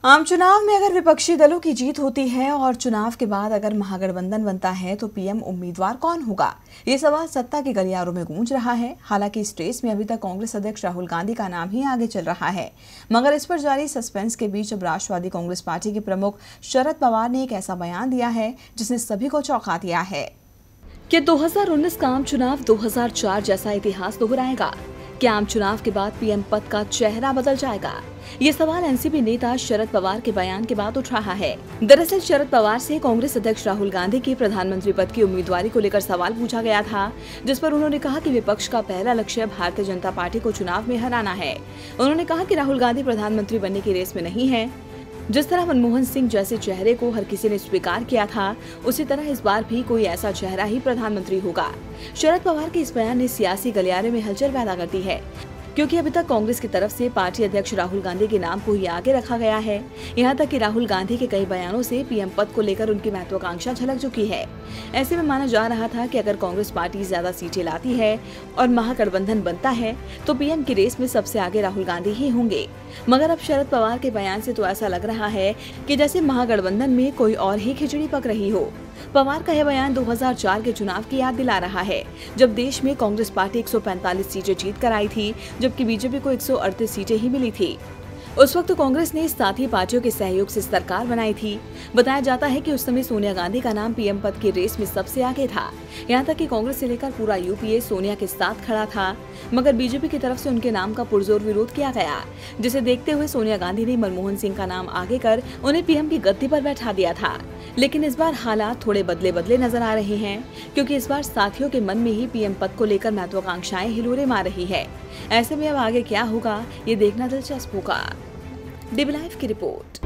आम चुनाव में अगर विपक्षी दलों की जीत होती है और चुनाव के बाद अगर महागठबंधन बनता है तो पीएम उम्मीदवार कौन होगा, ये सवाल सत्ता के गलियारों में गूंज रहा है। हालांकि इस रेस में अभी तक कांग्रेस अध्यक्ष राहुल गांधी का नाम ही आगे चल रहा है, मगर इस पर जारी सस्पेंस के बीच अब राष्ट्रवादी कांग्रेस पार्टी के प्रमुख शरद पवार ने एक ऐसा बयान दिया है जिसने सभी को चौंका दिया है। क्या 2019 का आम चुनाव 2004 जैसा इतिहास दोहराएगा? क्या आम चुनाव के बाद पीएम पद का चेहरा बदल जाएगा? ये सवाल एनसीपी नेता शरद पवार के बयान के बाद उठ रहा है। दरअसल शरद पवार से कांग्रेस अध्यक्ष राहुल गांधी की प्रधानमंत्री पद की उम्मीदवारी को लेकर सवाल पूछा गया था, जिस पर उन्होंने कहा कि विपक्ष का पहला लक्ष्य भारतीय जनता पार्टी को चुनाव में हराना है। उन्होंने कहा कि राहुल गांधी प्रधानमंत्री बनने की रेस में नहीं है। जिस तरह मनमोहन सिंह जैसे चेहरे को हर किसी ने स्वीकार किया था, उसी तरह इस बार भी कोई ऐसा चेहरा ही प्रधानमंत्री होगा। शरद पवार के इस बयान ने सियासी गलियारे में हलचल पैदा कर दी है, क्योंकि अभी तक कांग्रेस की तरफ से पार्टी अध्यक्ष राहुल गांधी के नाम को ही आगे रखा गया है। यहां तक कि राहुल गांधी के कई बयानों से पीएम पद को लेकर उनकी महत्वाकांक्षा झलक चुकी है। ऐसे में माना जा रहा था कि अगर कांग्रेस पार्टी ज्यादा सीटें लाती है और महागठबंधन बनता है तो पीएम की रेस में सबसे आगे राहुल गांधी ही होंगे। मगर अब शरद पवार के बयान से तो ऐसा लग रहा है कि जैसे महागठबंधन में कोई और ही खिचड़ी पक रही हो। पवार का यह बयान 2004 के चुनाव की याद दिला रहा है, जब देश में कांग्रेस पार्टी 145 सीटें जीत कर आई थी, जबकि बीजेपी को 138 सीटें ही मिली थी। उस वक्त कांग्रेस ने साथी पार्टियों के सहयोग से सरकार बनाई थी। बताया जाता है कि उस समय सोनिया गांधी का नाम पीएम पद की रेस में सबसे आगे था। यहां तक कि कांग्रेस से लेकर पूरा यूपीए सोनिया के साथ खड़ा था, मगर बीजेपी की तरफ से उनके नाम का पुरजोर विरोध किया गया, जिसे देखते हुए सोनिया गांधी ने मनमोहन सिंह का नाम आगे कर उन्हें पीएम की गद्दी पर बैठा दिया था। लेकिन इस बार हालात थोड़े बदले नजर आ रहे हैं, क्योंकि इस बार साथियों के मन में ही पीएम पद को लेकर महत्वाकांक्षाएं हिलोरे मार रही है। ऐसे में अब आगे क्या होगा, ये देखना दिलचस्प होगा। डीबी लाइव की रिपोर्ट।